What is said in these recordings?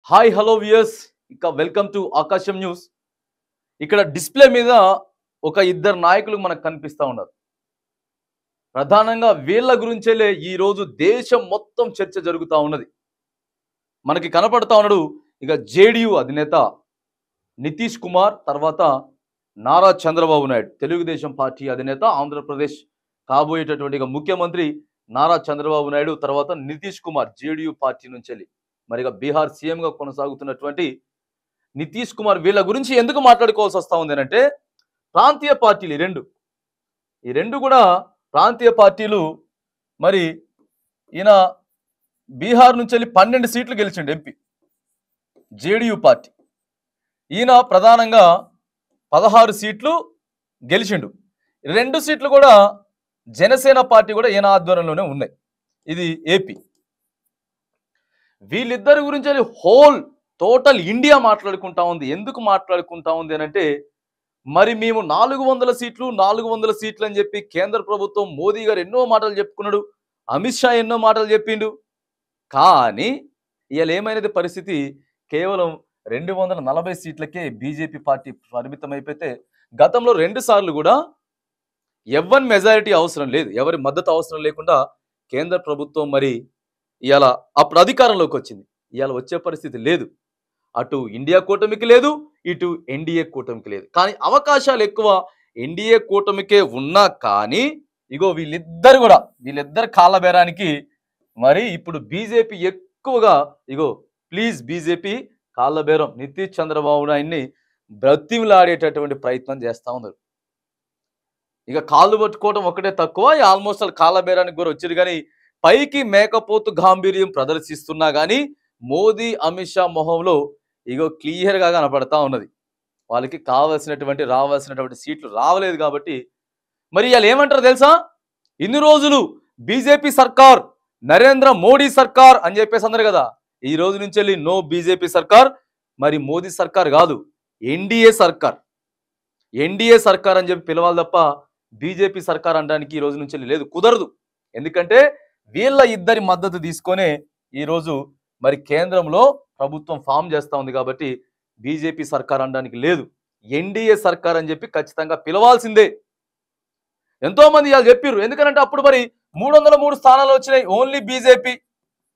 Hi hello viewers ఇక welcome to ఆకాశం news. ఇక్కడ డిస్ప్లే మీద ఒక ఇద్దరు నాయకులు మనకు కనిపిస్తా ఉన్నారు. ప్రధానంగా వీళ్ళ గురించేలే ఈ రోజు దేశం మొత్తం చర్చ జరుగుతూ ఉన్నది. మనకి కనపడతా ఉన్నాడు ఇక జేడీయూ అధినేత నితీష్ కుమార్, తర్వాత నారా చంద్రబాబు నాయుడు తెలుగుదేశం పార్టీ అధినేత, ఆంధ్రప్రదేశ్ కాబోయేటటువంటి ఇక ముఖ్యమంత్రి నారా చంద్రబాబు నాయుడు, తర్వాత నితీష్ కుమార్ జేడీయూ పార్టీ నుంచి వెళ్ళి మరిగా బీహార్ సీఎంగా కొనసాగుతున్నటువంటి నితీష్ కుమార్. వీళ్ళ గురించి ఎందుకు మాట్లాడుకోవాల్సి వస్తూ ఉంది అంటే, ప్రాంతీయ పార్టీలు ఈ రెండు కూడా ప్రాంతీయ పార్టీలు. మరి ఈయన బీహార్ నుంచి వెళ్ళి 12 సీట్లు గెలిచిండు ఎంపీ, జేడీయూ పార్టీ. ఈయన ప్రధానంగా 16 సీట్లు గెలిచిండు. 2 సీట్లు కూడా జనసేన పార్టీ కూడా ఈయన ఆధ్వర్యంలోనే ఉన్నాయి. ఇది ఏపీ. వీళ్ళిద్దరి గురించి టోటల్ ఇండియా మాట్లాడుకుంటా ఉంది. ఎందుకు మాట్లాడుకుంటా ఉంది అంటే, మరి మేము 400 సీట్లు అని చెప్పి కేంద్ర ప్రభుత్వం మోదీ గారు ఎన్నో మాటలు చెప్పుకున్నాడు, అమిత్ షా ఎన్నో మాటలు చెప్పిండు. కానీ ఇవాళ ఏమైనది పరిస్థితి, కేవలం 240 సీట్లకే బీజేపీ పార్టీ పరిమితం అయిపోతే, గతంలో 2 సార్లు కూడా ఎవరి మెజారిటీ అవసరం లేదు, ఎవరి మద్దతు అవసరం లేకుండా కేంద్ర ప్రభుత్వం మరి ఇవాళ అప్పుడు అధికారంలోకి వచ్చింది. ఇవాళ వచ్చే పరిస్థితి లేదు. అటు ఇండియా కూటమికి లేదు, ఇటు ఎన్డీఏ కూటమికి లేదు. కానీ అవకాశాలు ఎక్కువ ఎన్డీఏ కూటమికే ఉన్నా కానీ ఇగో వీళ్ళిద్దరు కాళ్ళబేరానికి మరి ఇప్పుడు బీజేపీ ఎక్కువగా ప్లీజ్ బీజేపీ కాళ్ళబేరం నితీష్ చంద్రబాబు నాయుడిని బ్రతిమలాడేటటువంటి ప్రయత్నం చేస్తూ ఉన్నారు. ఇక కాళ్ళు పట్టుకోవడం ఒకటే తక్కువ, ఆల్మోస్ట్ కాళ్ళబేరానికి కూడా వచ్చారు. కానీ పైకి మేకపోతు గాంభీర్యం ప్రదర్శిస్తున్నా కానీ మోదీ అమిత్ షా మొహంలో క్లియర్గా కనపడతా ఉన్నది. వాళ్ళకి రావాల్సినటువంటి సీట్లు రావలేదు. కాబట్టి మరి వాళ్ళు ఏమంటారు తెలుసా, ఇన్ని రోజులు బీజేపీ సర్కార్, నరేంద్ర మోడీ సర్కార్ అని చెప్పేసి అందరు కదా, ఈ రోజు నుంచి వెళ్ళి నో బీజేపీ సర్కార్, మరి మోదీ సర్కార్ కాదు, ఎన్డీఏ సర్కార్ అని చెప్పి పిలవాలి తప్ప బీజేపీ సర్కార్ అనడానికి ఈ రోజు నుంచి వెళ్ళి లేదు, కుదరదు. ఎందుకంటే వీళ్ళ ఇద్దరి మద్దతు తీసుకొనే ఈరోజు మరి కేంద్రంలో ప్రభుత్వం ఫామ్ చేస్తూ ఉంది. కాబట్టి బీజేపీ సర్కార్ అనడానికి లేదు, ఎన్డీఏ సర్కార్ అని చెప్పి ఖచ్చితంగా పిలవాల్సిందే. ఎంతో మంది వాళ్ళు చెప్పారు. ఎందుకంటే అప్పుడు మరి 303 స్థానాలు వచ్చినాయి ఓన్లీ బీజేపీ,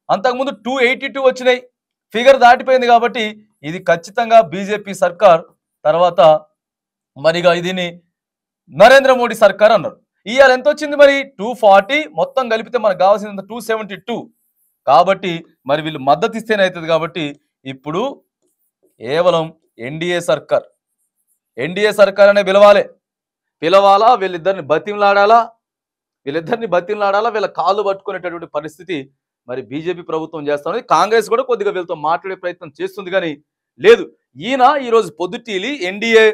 అంతకుముందు 282 వచ్చినాయి, ఫిగర్ దాటిపోయింది. కాబట్టి ఇది ఖచ్చితంగా బీజేపీ సర్కార్. తర్వాత మరిగా ఇదిని నరేంద్ర మోడీ సర్కార్ అన్నారు. ఇవాళ ఎంత వచ్చింది మరి 240, మొత్తం కలిపితే మనకు కావాల్సింది 272. కాబట్టి మరి వీళ్ళు మద్దతు ఇస్తేనే అవుతుంది. కాబట్టి ఇప్పుడు కేవలం ఎన్డీఏ సర్కార్ అనే పిలవాలా, వీళ్ళిద్దరిని బతిమలాడాలా, వీళ్ళ కాళ్ళు పట్టుకునేటటువంటి పరిస్థితి మరి బీజేపీ ప్రభుత్వం చేస్తుంది. కాంగ్రెస్ కూడా కొద్దిగా వీళ్ళతో మాట్లాడే ప్రయత్నం చేస్తుంది, కానీ లేదు. ఈయన ఈరోజు పొద్దుటీలి ఎన్డీఏ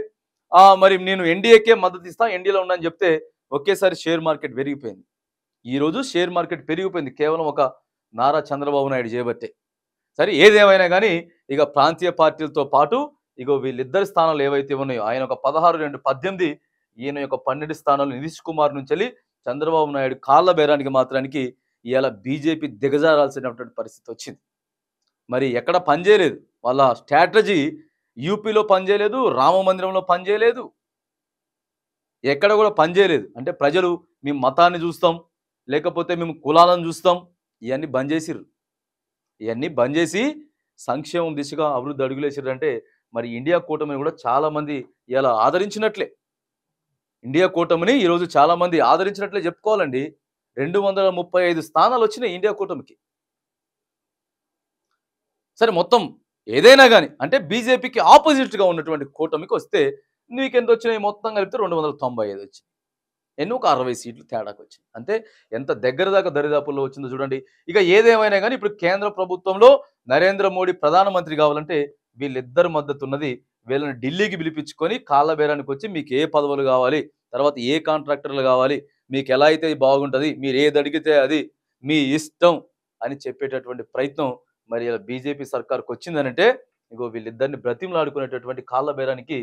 మరి నేను ఎన్డీఏకే మద్దతు ఇస్తా, ఎన్డీఏలో ఉన్నాను చెప్తే ఒకేసారి షేర్ మార్కెట్ పెరిగిపోయింది. ఈరోజు షేర్ మార్కెట్ పెరిగిపోయింది కేవలం ఒక నారా చంద్రబాబు నాయుడు చేయబట్టే. సరే, ఏదేమైనా కానీ ఇక ప్రాంతీయ పార్టీలతో పాటు వీళ్ళిద్దరి స్థానాలు ఏవైతే ఉన్నాయో, ఆయన ఒక 16, 2, 18, ఈయన యొక్క 12 స్థానాలు నితీష్ కుమార్ నుంచి వెళ్ళి చంద్రబాబు నాయుడు కాళ్ళ బేరానికి మాత్రానికి ఇవాళ బీజేపీ దిగజారాల్సినటువంటి పరిస్థితి వచ్చింది. మరి ఎక్కడ పనిచేయలేదు, వాళ్ళ స్ట్రాటజీ యూపీలో పనిచేయలేదు, రామ మందిరంలో పనిచేయలేదు, ఎక్కడ కూడా పనిచేయలేదు. అంటే ప్రజలు మేము మతాన్ని చూస్తాం, లేకపోతే మేము కులాలను చూస్తాం, ఇవన్నీ బంద్ చేసి సంక్షేమం దిశగా అభివృద్ధి అడుగులేసారు. అంటే మరి ఇండియా కూటమిని కూడా చాలా మంది ఇలా ఆదరించినట్లే, ఇండియా కూటమిని ఈరోజు చాలా మంది ఆదరించినట్లే చెప్పుకోవాలండి. 235 స్థానాలు వచ్చినాయి ఇండియా కూటమికి. సరే, మొత్తం ఏదైనా కానీ అంటే బీజేపీకి ఆపోజిట్గా ఉన్నటువంటి కూటమికి వస్తే నీకెంత వచ్చినాయి, మొత్తం కలిపితే 295 వచ్చింది. ఎన్నో ఒక 60 సీట్లు తేడాకు వచ్చింది. అంటే ఎంత దగ్గర దాకా దరిదాపుల్లో వచ్చిందో చూడండి. ఇక ఏదేమైనా కానీ ఇప్పుడు కేంద్ర ప్రభుత్వంలో నరేంద్ర మోడీ ప్రధానమంత్రి కావాలంటే వీళ్ళిద్దరు మద్దతు ఉన్నది. వీళ్ళని ఢిల్లీకి పిలిపించుకొని కాళ్ళ బేరానికి వచ్చి మీకు ఏ పదవులు కావాలి, తర్వాత ఏ కాంట్రాక్టర్లు కావాలి, మీకు ఎలా అయితే బాగుంటుంది, మీరు ఏది అడిగితే అది మీ ఇష్టం అని చెప్పేటటువంటి ప్రయత్నం మరి ఇలా బీజేపీ సర్కార్కి వచ్చిందనంటే వీళ్ళిద్దరిని బ్రతిమలాడుకునేటటువంటి కాళ్ళ బేరానికి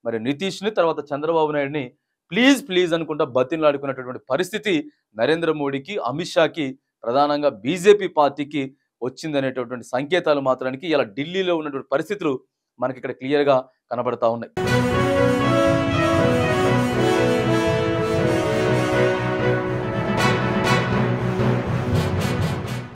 మరి నితీష్ని, తర్వాత చంద్రబాబు నాయుడిని ప్లీజ్ అనుకుంటా బతిమలాడుకునేటటువంటి పరిస్థితి నరేంద్ర మోడీకి, అమిత్ షాకి, ప్రధానంగా బీజేపీ పార్టీకి వచ్చిందనేటటువంటి సంకేతాలు మాత్రానికి ఇలా ఢిల్లీలో ఉన్నటువంటి పరిస్థితులు మనకి ఇక్కడ క్లియర్‌గా కనబడతా ఉన్నాయి.